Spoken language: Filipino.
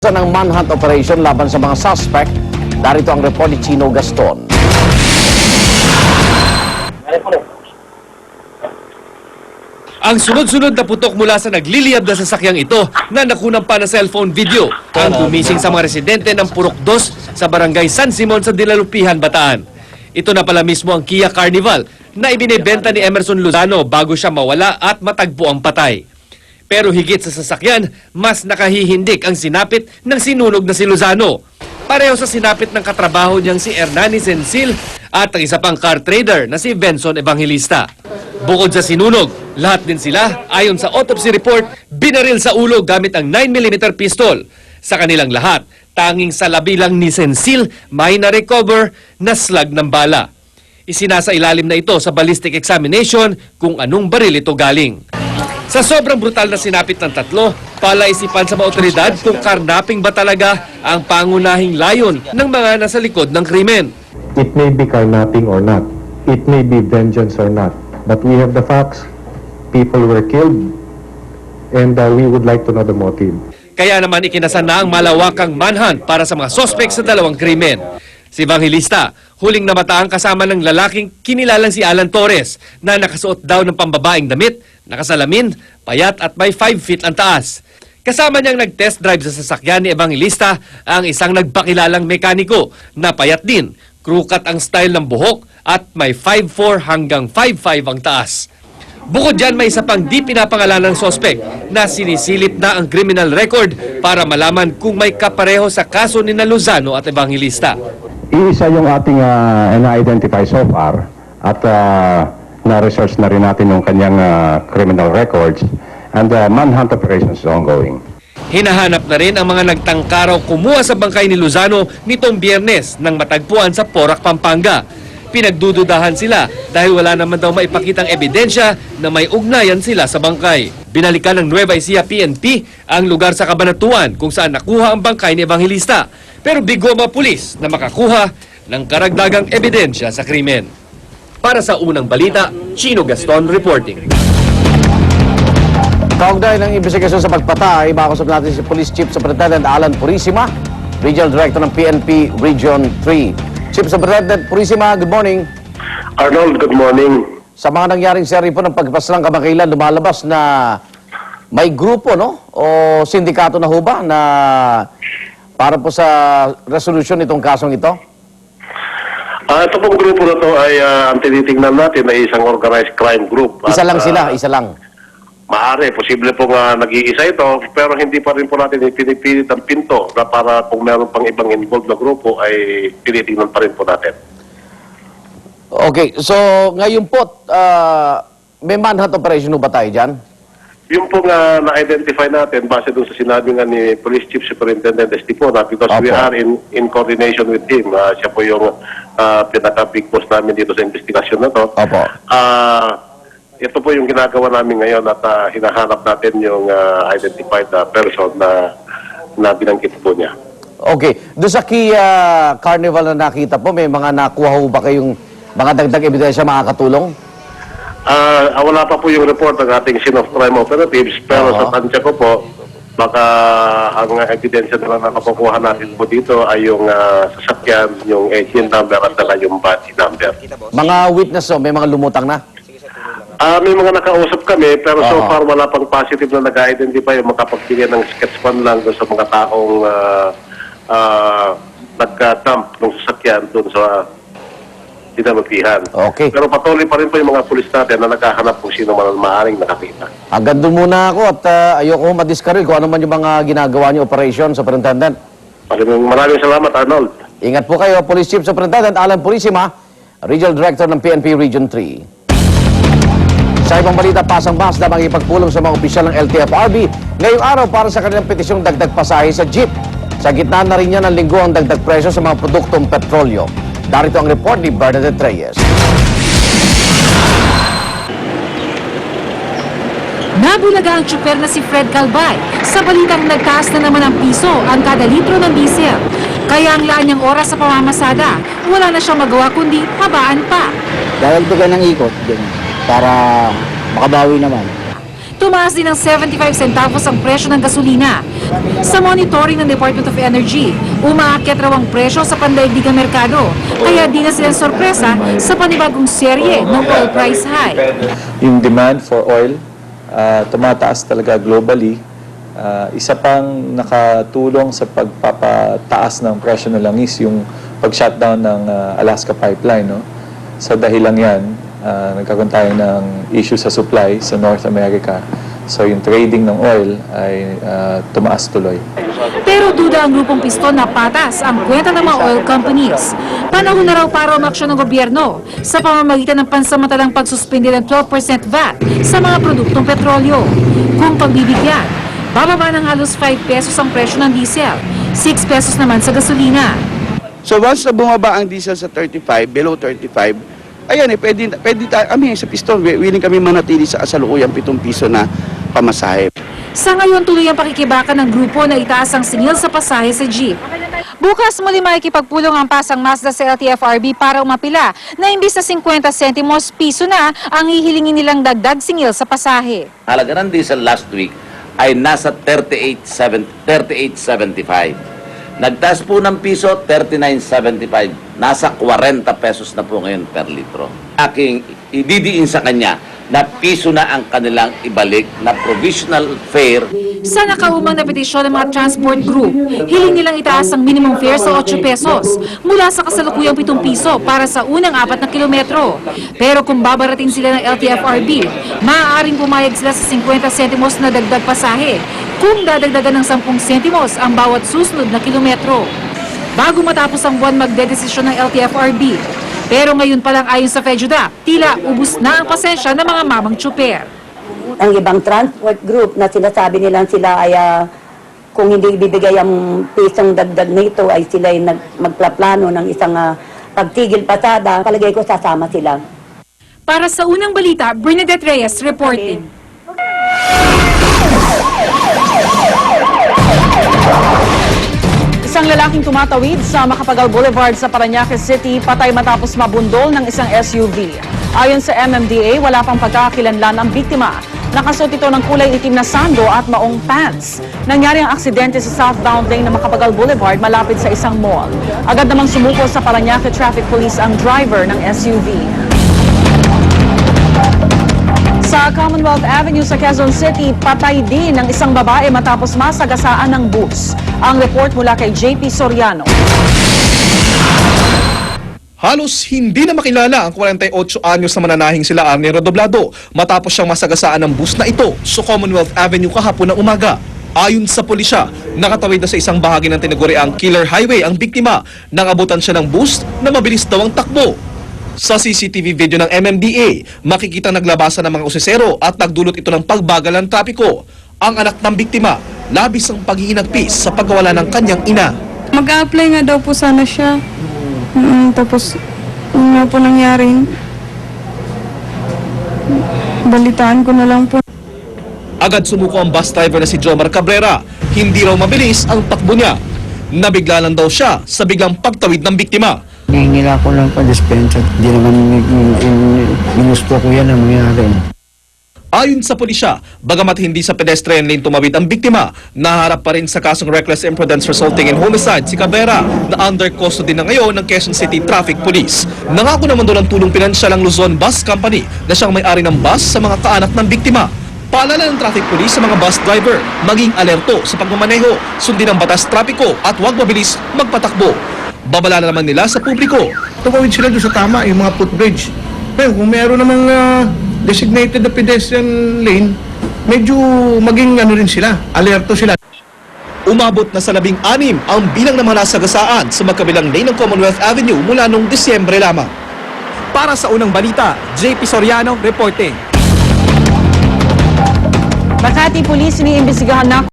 Ng manhunt operation laban sa mga suspect. Darito ang report ni Chino Gaston. Ang sunod-sunod na putok mula sa nagliliyab na sasakyang ito na nakunang pa na cellphone video ang gumising sa mga residente ng Purok 2 sa barangay San Simon sa Dilalupihan, Bataan. Ito na pala mismo ang Kia Carnival na ibinebenta ni Emerson Lozano bago siya mawala at matagpo ang patay. Pero higit sa sasakyan, mas nakahihindik ang sinapit ng sinunog na si Lozano. Pareho sa sinapit ng katrabaho niyang si Hernani Sensil at ang isa pang car trader na si Benson Evangelista. Bukod sa sinunog, lahat din sila, ayon sa autopsy report, binaril sa ulo gamit ang 9mm pistol. Sa kanilang lahat, tanging sa labi lang ni Sensil may na-recover na slug ng bala. Isinasa ilalim na ito sa ballistic examination kung anong baril ito galing. Sa sobrang brutal na sinapit ng tatlo, palaisipan sa mga otoridad kung karnaping ba talaga ang pangunahing layon ng mga nasa likod ng krimen. It may be carnapping or not. It may be vengeance or not. But we have the facts. People were killed. And we would like to know the motive. Kaya naman ikinasa na ang malawakang manhunt para sa mga sospek sa dalawang krimen. Si Evangelista, huling namataang kasama ng lalaking kinilalang si Alan Torres na nakasuot daw ng pambabaeng damit, nakasalamin, payat at may 5 feet ang taas. Kasama niyang nag-test drive sa sasakyan ni Evangelista ang isang nagpakilalang mekaniko na payat din, krukat ang style ng buhok at may 5'4 hanggang 5'5 ang taas. Bukod dyan, may isa pang di pinapangalanan ng sospek na sinisilip na ang criminal record para malaman kung may kapareho sa kaso ni Lozano at Evangelista. Iisa yung ating na-identify so far at na-research na rin natin yung kanyang criminal records and the manhunt operation is ongoing. Hinahanap na rin ang mga nagtangkaraw kumuha sa bangkay ni Lozano nitong Biyernes nang matagpuan sa Porac, Pampanga. Pinagdududahan sila dahil wala naman daw maipakitang ebidensya na may ugnayan sila sa bangkay. Binalikan ng Nueva Ecija PNP ang lugar sa Cabanatuan kung saan nakuha ang bangkay ni Evangelista. Pero bigo mga pulis na makakuha ng karagdagang ebidensya sa krimen. Para sa unang balita, Chino Gaston reporting. Kaugnay ng investigasyon sa pagpatay, makakusap natin si Police Chief Superintendent Alan Purisima, Regional Director ng PNP Region 3. Chief Superintendent Purisima, good morning. Arnold, good morning. Sa mga nangyaring seri po ng pagpaslang kamakailan, lumalabas na may grupo, no? O sindikato na ho ba na para po sa resolution itong kasong ito? Ito pong grupo na to ay ang tinitingnan natin ay isang organized crime group. Isa lang sila, isa lang. Maaari, posible pong nag-iisa ito, pero hindi pa rin po natin pinipilit ang pinto na para kung meron pang ibang involved na grupo ay tinitingnan pa rin po natin. Okay, so ngayon po, may manhunt operation ba tayo dyan? Yung pong na-identify natin base doon sa sinabi nga ni Police Chief Superintendent Estipona because we are in coordination with him. Siya po yung pinaka-big boss namin dito sa investigasyon na to. Opo. Ito po yung ginagawa namin ngayon at hinahanap natin yung identified person na binanggit po niya. Okay, doon sa Kia Carnival na nakita po, may mga nakuha ho ba kayong mga dagdag ebidensya makakatulong? Wala pa po yung report ng ating scene of crime operatives, pero sa tansya ko po, baka ang ebidensya na nakakuha natin po dito ay yung sasakyan, yung engine number at saka yung body number. Mga witness, may mga lumutang na? May mga nakausap kami, pero so far wala pang positive na nag-identify yung makapagbigay ng sketch pan lang doon sa mga taong nagka-dump ng sasakyan doon sa Dilalupihan. Okay. Pero patuloy pa rin po yung mga pulis natin na naghahanap kung sino man ang maaaring nakakita. Hanggang doon muna ako at ayoko madiskaril kung ano man yung mga ginagawa niyo operation, Superintendent. Maraming salamat, Arnold. Ingat po kayo, Police Chief Superintendent Alan Purisima, Regional Director ng PNP Region 3. Sa ibang balita, pasang-bahas na makipagpulong sa mga opisyal ng LTFRB ngayong araw para sa kanilang petisyong dagdag pasahe sa jeep. Sa gitna na rin niya ng linggo ang dagdag presyo sa mga produktong petrolyo. Darito ang report ni Bernadette Reyes. Nabulaga ang tsuper na si Fred Calvay sa balitang nagtaas na naman ang piso ang kada litro ng diesel. Kaya ang laan niyang oras sa pamamasada, wala na siyang magawa kundi habaan pa. Dahil bigyan ng ikot, para makabawi naman. tumaas din ng 75 centavos ang presyo ng gasolina. Sa monitoring ng Department of Energy, umaakyat raw ang presyo sa pandaigdigang merkado, kaya di na silang sorpresa sa panibagong serye ng oil price high. Yung demand for oil, tumataas talaga globally. Isa pang nakatulong sa pagpapataas ng presyo na langis yung pag-shutdown ng Alaska Pipeline. No? Sa dahilan yan, nagkakaroon tayo ng issue sa supply sa North America. So yung trading ng oil ay tumaas tuloy. Pero duda ang grupong piston na patas ang kwenta ng mga oil companies. Panahon na raw para umaksyon ng gobyerno sa pamamagitan ng pansamantalang pagsuspindi ng 12% VAT sa mga produktong petrolyo. Kung pagbibigyan, bababa ng halos 5 pesos ang presyo ng diesel, 6 pesos naman sa gasolina. So once na bumaba ang diesel sa 35, below 35, ayan pwede kami sa piston, willing kami manatili sa kasalukuyang 7 piso na pamasahe. Sa ngayon, tuloy ang pakikibakan ng grupo na itaas ang singil sa pasahe sa jeep. Bukas muli makikipagpulong ang pasang Mazda sa LTFRB para umapila na imbis na 50 sentimos piso na ang hihilingin nilang dagdag singil sa pasahe. Halaga ng diesel last week ay nasa 38.75. Nagtaas po ng piso, 39.75. Nasa 40 pesos na po ngayon per litro. Aking ididiin sa kanya na piso na ang kanilang ibalik na provisional fare. Sa nakaumang na petisyon ng mga transport group, hiling nilang itaas ang minimum fare sa 8 pesos mula sa kasalukuyang 7 piso para sa unang 4 na kilometro. Pero kung babarating sila ng LTFRB, maaaring pumayag sila sa 50 sentimos na dagdag pasahe kung dadagdagan ng 10 sentimos ang bawat susunod na kilometro. Bago matapos ang buwan magdedesisyon ng LTFRB. Pero ngayon pa lang ayon sa FEDUDA, tila ubus na ang pasensya ng mga mamang tsuper. Ang ibang transport group na sinasabi nilang sila ay kung hindi ibibigay ang pisong dagdag nito ay sila ay magplaplano ng isang pagtigil pasada. Palagay ko sasama sila. Para sa unang balita, Bernadette Reyes reporting. Isang lalaking tumatawid sa Macapagal Boulevard sa Parañaque City patay matapos mabundol ng isang SUV. Ayon sa MMDA, wala pang pagkakakilanlan ang biktima. Nakasuot ito ng kulay itim na sando at maong pants. Nangyari ang aksidente sa southbound lane ng Macapagal Boulevard malapit sa isang mall. Agad namang sumuko sa Parañaque Traffic Police ang driver ng SUV. Sa Commonwealth Avenue sa Quezon City, patay din ang isang babae matapos masagasaan ng bus. Ang report mula kay JP Soriano. Halos hindi na makilala ang 48 anyos na mananahing sila Arnie Redoblado matapos siyang masagasaan ng bus na ito sa Commonwealth Avenue kahapon na umaga. Ayon sa pulisya, nakatawid na sa isang bahagi ng tinaguriang Killer Highway ang biktima nang abutan siya ng bus na mabilis daw ang takbo. Sa CCTV video ng MMDA, makikita naglabasan ng mga usisero at nagdulot ito ng pagbagal ng trapiko. Ang anak ng biktima, labis ang paghihinagpis sa pagkawala ng kanyang ina. Mag-a-apply nga daw po sana siya. Tapos, yun nga po nangyari. Balitaan ko na lang po. Agad sumuko ang bus driver na si Jomar Cabrera. Hindi raw mabilis ang takbo niya. Nabigla lang daw siya sa biglang pagtawid ng biktima. Nangingila ko lang pa dispensa. Hindi naman ginusto ko yan ang mangyari. Ayon sa pulisya, bagamat hindi sa pedestrian lane tumawid ang biktima, naharap pa rin sa kasong reckless imprudence resulting in homicide si Cabrera na under custody na ngayon ng Quezon City Traffic Police. Nangako naman doon ang tulong pinansyal ng Luzon Bus Company na siyang may-ari ng bus sa mga kaanak ng biktima. Paalala ng traffic police sa mga bus driver, maging alerto sa pagmamaneho, sundin ang batas trapiko at huwag mabilis magpatakbo. Babala na naman nila sa publiko. Tumawid sila doon sa tama, yung mga footbridge. Pero kung meron namang designated na pedestrian lane, medyo maging rin sila, alerto sila. Umabot na sa 16 ang bilang ng mga nasagasaan sa magkabilang lane ng Commonwealth Avenue mula noong Disyembre lamang. Para sa unang balita, JP Soriano reporting. Makati Police iniimbestigahan na